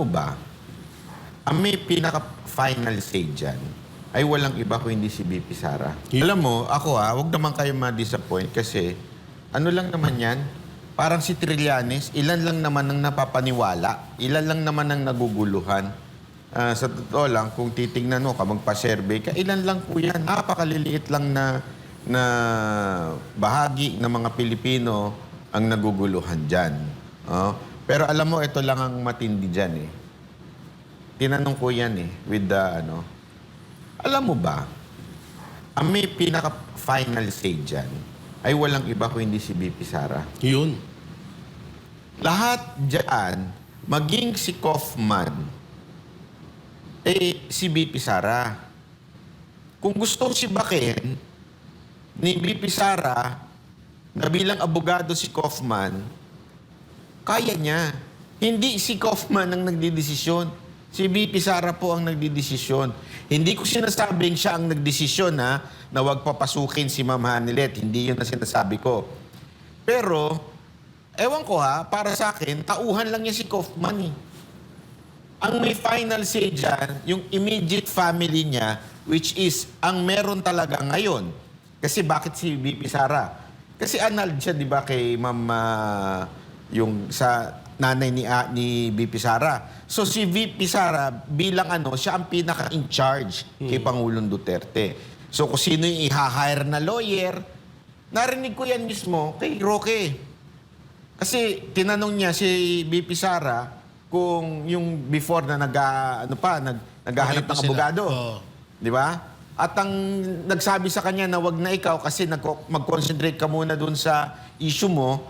Alam mo ba, ang may pinaka-final say dyan ay walang iba kung hindi si BP Sara. Alam mo, ako wag naman kayo ma-disappoint kasi ano lang naman yan, parang si Trillanes, ilan lang naman ang napapaniwala, ilan lang naman ang naguguluhan. Sa totoo lang, kung titignan mo ka, magpa-survey ka, ilan lang po yan. Napakaliliit lang na bahagi ng mga Pilipino ang naguguluhan dyan. Pero alam mo, ito lang ang matindi dyan eh. Tinanong ko yan eh, with the alam mo ba, ang may pinaka-final say dyan ay walang iba kung hindi si BP Sara. Yun. Lahat dyan, maging si Kaufman, si BP Sara. Kung gusto si Baken ni BP Sara na bilang abogado si Kaufman, kaya niya. Hindi si Kaufman ang nagdidesisyon. Si BP Sara po ang nagdidesisyon. Hindi ko sinasabing siya ang nagdesisyon na wag papasukin si Ma'am Hanilet. Hindi yun na sinasabi ko. Pero, ewan ko para sa akin, tauhan lang niya si Kaufman eh. Ang may final say dyan, yung immediate family niya, which is ang meron talaga ngayon. Kasi bakit si BP Sara? Kasi annulled siya, di ba, kay Ma'am, yung sa nanay ni BP Sara. So si VP Sara bilang siya ang pinaka-in charge kay Pangulong Duterte. So kung sino yung i-hire na lawyer, narinig ko yan mismo kay Roque. Kasi tinanong niya si VP Sara kung yung before na naghahanap ng abogado. Di ba? At ang nagsabi sa kanya na wag na ikaw kasi mag-concentrate ka muna dun sa issue mo,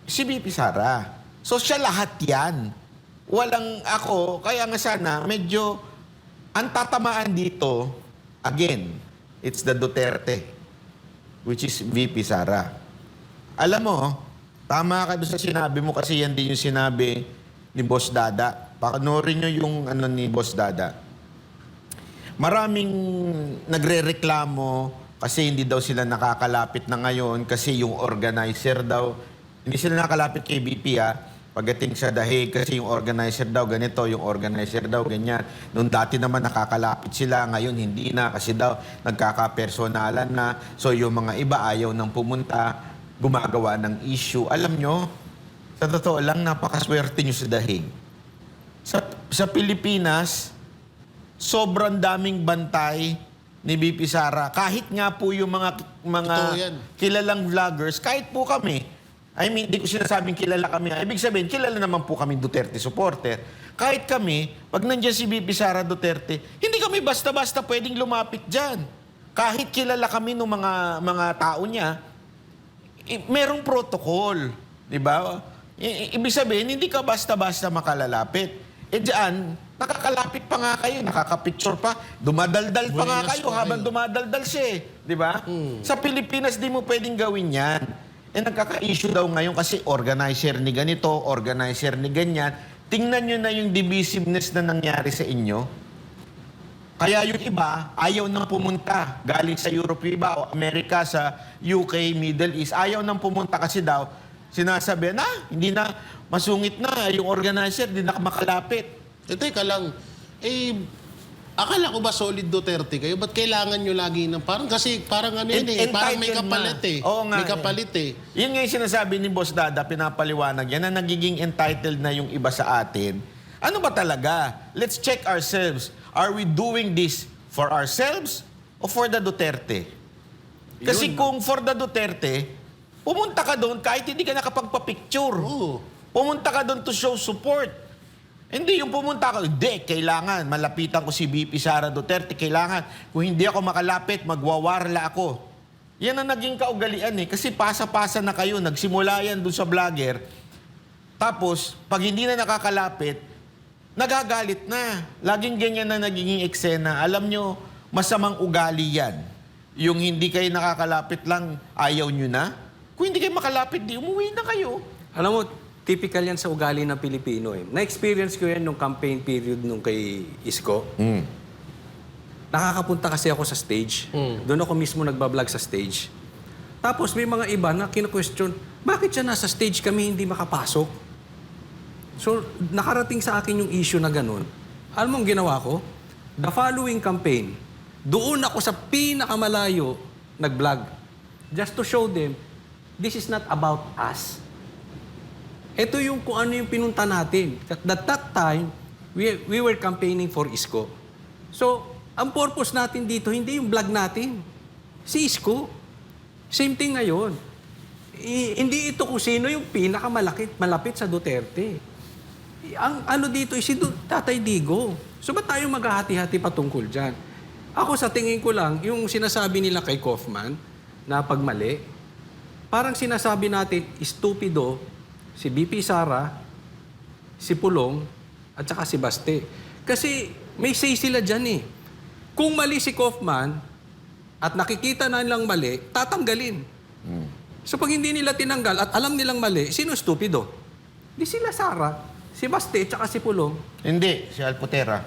si VP Sara. So siya lahat yan. Walang ako, kaya nga sana medyo ang tatamaan dito, again, it's the Duterte, which is VP Sara. Alam mo, tama ka doon sa sinabi mo kasi yan din yung sinabi ni Boss Dada. Panoorin nyo yung ni Boss Dada. Maraming nagre-reklamo kasi hindi daw sila nakakalapit na ngayon kasi yung organizer daw, hindi sila nakalapit kay BP pagdating sa dahig kasi yung organizer daw ganito, yung organizer daw ganyan. Noong dati naman nakakalapit sila, ngayon hindi na kasi daw nagkakapersonalan na. So yung mga iba ayaw nang pumunta, gumagawa ng issue. Alam nyo, sa totoo lang, napakaswerte nyo sa dahig. Sa Pilipinas, sobrang daming bantay ni BP Sara. Kahit nga po yung mga kilalang vloggers, kahit po kami, I mean, di ko sinasabing kilala kami. Ibig sabihin, kilala naman po kami Duterte supporter. Kahit kami, pag nandiyan si BP Sara Duterte, hindi kami basta-basta pwedeng lumapit dyan. Kahit kilala kami ng mga tao niya, merong protocol. Di ba? Ibig sabihin, hindi ka basta-basta makalalapit. Diyan, nakakalapit pa nga kayo, nakakapicture pa, dumadaldal pa nga kayo habang dumadaldal siya. Di ba? Sa Pilipinas, di mo pwedeng gawin yan. Nagkaka-issue daw ngayon kasi organizer ni ganito, organizer ni ganyan. Tingnan nyo na yung divisiveness na nangyari sa inyo. Kaya yung iba, ayaw nang pumunta. Galing sa Europe yung iba, o Amerika, sa UK, Middle East. Ayaw nang pumunta kasi daw, sinasabi na, hindi na, masungit na, yung organizer, hindi na makalapit. Teka lang, akala ko ba solid Duterte kayo? Ba't kailangan nyo lagi ng parang parang parang may kapalit Oo nga, may kapalit Yun nga yung sinasabi ni Boss Dada, pinapaliwanag yan, na nagiging entitled na yung iba sa atin. Ano ba talaga? Let's check ourselves. Are we doing this for ourselves o for the Duterte? Kasi kung for the Duterte, pumunta ka doon kahit hindi ka nakapagpa-picture. Pumunta ka doon to show support. Hindi yung pumunta ka, kailangan, malapitan ko si BP Sara Duterte, kailangan, kung hindi ako makalapit, magwawarla ako. Yan ang naging kaugalian kasi pasa-pasa na kayo, nagsimula yan dun sa vlogger, tapos, pag hindi na nakakalapit, nagagalit na. Laging ganyan na nagiging eksena. Alam nyo, masamang ugali yan. Yung hindi kayo nakakalapit lang, ayaw nyo na. Kung hindi kayo makalapit, di umuwi na kayo. Alam mo, typical yan sa ugali ng Pilipino Na-experience ko yan nung campaign period nung kay Isko. Nakakapunta kasi ako sa stage. Doon ako mismo nagbablog sa stage. Tapos may mga iba na kina-question, bakit siya nasa stage kami hindi makapasok? So, nakarating sa akin yung issue na ganun. Alam mo ang ginawa ko? The following campaign, doon ako sa pinakamalayo nag-vlog. Just to show them, this is not about us. Ito yung kung ano yung pinunta natin. At that time, we were campaigning for Isko. So, ang purpose natin dito, hindi yung vlog natin. Si Isko. Same thing ngayon. Hindi ito kung sino yung malapit sa Duterte. Ang ano dito is si Tatay Digo. So, ba't tayo maghahati-hati patungkol dyan? Ako sa tingin ko lang, yung sinasabi nila kay Kaufman na pagmali, parang sinasabi natin, stupido, si BP Sara, si Pulong, at saka si Baste. Kasi may say sila dyan eh. Kung mali si Kaufman at nakikita na nilang mali, tatanggalin. So pag hindi nila tinanggal at alam nilang mali, sino stupido? Di sila Sara, si Baste, at saka si Pulong. Hindi, si Alpotera.